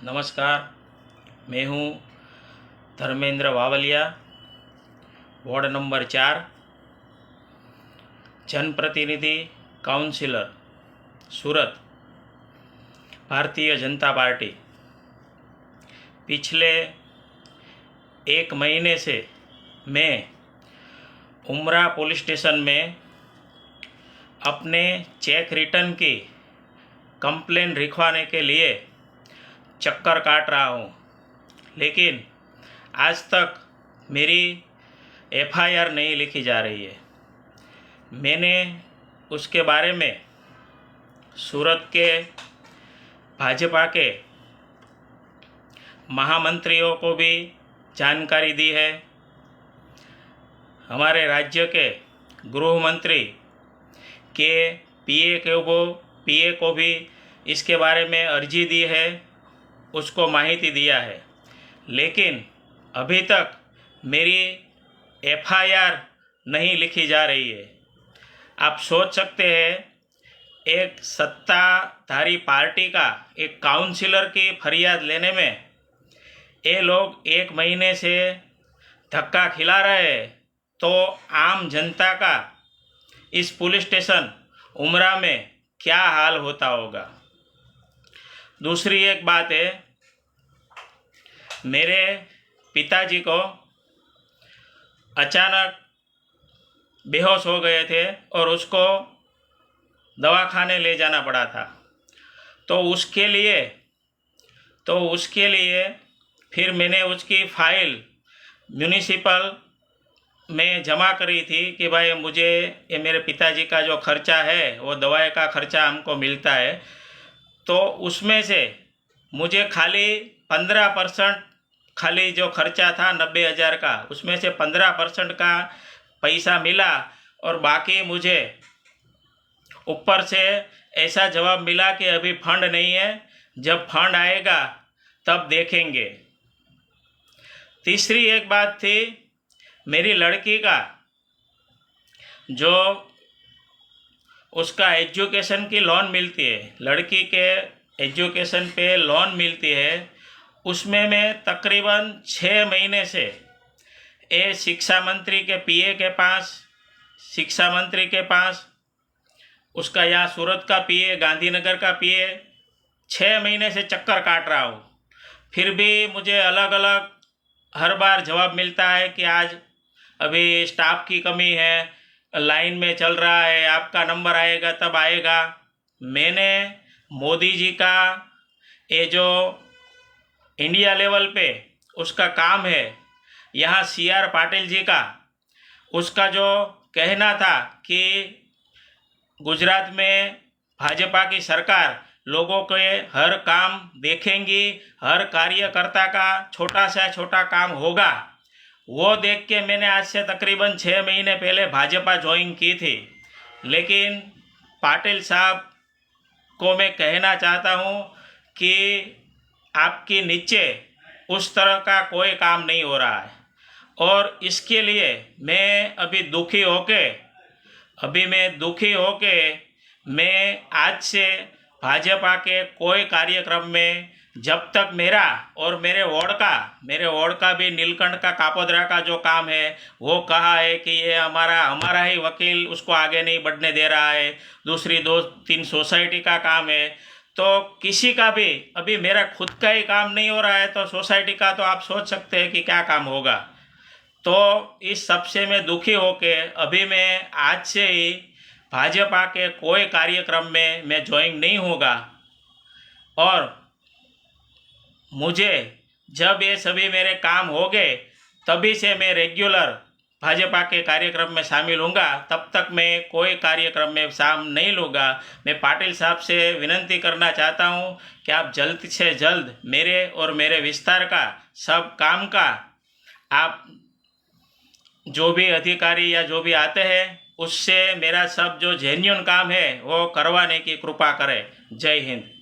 नमस्कार, मैं हूँ धर्मेंद्र वावलिया, वार्ड नंबर 4, जनप्रतिनिधि काउंसिलर, सूरत, भारतीय जनता पार्टी। पिछले 1 महीने से मैं उमरा पुलिस स्टेशन में अपने चेक रिटर्न की कंप्लेन लिखवाने के लिए चक्कर काट रहा हूँ, लेकिन आज तक मेरी एफआईआर नहीं लिखी जा रही है। मैंने उसके बारे में सूरत के भाजपा के महामंत्रियों को भी जानकारी दी है। हमारे राज्य के गृह मंत्री के पीए को भी इसके बारे में अर्जी दी है, उसको माहिती दिया है, लेकिन अभी तक मेरी एफआईआर नहीं लिखी जा रही है। आप सोच सकते हैं, एक सत्ताधारी पार्टी का एक काउंसिलर की फरियाद लेने में ये लोग 1 महीने से धक्का खिला रहे हैं, तो आम जनता का इस पुलिस स्टेशन उमरा में क्या हाल होता होगा। दूसरी एक बात है, मेरे पिताजी को अचानक बेहोश हो गए थे और उसको दवाखाने ले जाना पड़ा था। तो उसके लिए फिर मैंने उसकी फाइल म्यूनिसिपल में जमा करी थी कि भाई मुझे ये मेरे पिताजी का जो खर्चा है वो दवाई का खर्चा हमको मिलता है। तो उसमें से मुझे खाली 15% खाली जो खर्चा था 90,000 का, उसमें से 15% का पैसा मिला और बाकी मुझे ऊपर से ऐसा जवाब मिला कि अभी फंड नहीं है, जब फंड आएगा तब देखेंगे। तीसरी एक बात थी, मेरी लड़की का जो उसका एजुकेशन की लोन मिलती है, लड़की के एजुकेशन पे लोन मिलती है, उसमें मैं तकरीबन 6 महीने से शिक्षा मंत्री के पीए के पास, शिक्षा मंत्री के पास, उसका यहाँ सूरत का पीए, गांधीनगर का पीए, 6 महीने से चक्कर काट रहा हूँ। फिर भी मुझे अलग अलग हर बार जवाब मिलता है कि आज अभी स्टाफ की कमी है, लाइन में चल रहा है, आपका नंबर आएगा तब आएगा। मैंने मोदी जी का ये जो इंडिया लेवल पे उसका काम है, यहाँ CR पाटिल जी का उसका जो कहना था कि गुजरात में भाजपा की सरकार लोगों के हर काम देखेंगी, हर कार्यकर्ता का छोटा से छोटा काम होगा, वो देख के मैंने आज से तकरीबन 6 महीने पहले भाजपा ज्वाइन की थी। लेकिन पाटिल साहब को मैं कहना चाहता हूँ कि आपके नीचे उस तरह का कोई काम नहीं हो रहा है, और इसके लिए मैं अभी दुखी होके मैं आज से भाजपा के कोई कार्यक्रम में, जब तक मेरा और मेरे वार्ड का भी नीलकंठ का कापोद्रा का जो काम है वो कहा है कि ये हमारा ही वकील उसको आगे नहीं बढ़ने दे रहा है, दूसरी 2-3 सोसाइटी का काम है, तो किसी का भी अभी मेरा खुद का ही काम नहीं हो रहा है, तो सोसाइटी का तो आप सोच सकते हैं कि क्या काम होगा। तो इस सब से मैं दुखी होके अभी मैं आज से ही भाजपा के कोई कार्यक्रम में मैं ज्वाइन नहीं होगा, और मुझे जब ये सभी मेरे काम हो गए तभी से मैं रेगुलर भाजपा के कार्यक्रम में शामिल होऊंगा। तब तक मैं कोई कार्यक्रम में शामिल नहीं लूँगा। मैं पाटिल साहब से विनती करना चाहता हूँ कि आप जल्द से जल्द मेरे और मेरे विस्तार का सब काम का आप जो भी अधिकारी या जो भी आते हैं उससे मेरा सब जो जेन्युइन काम है वो करवाने की कृपा करें। जय हिंद।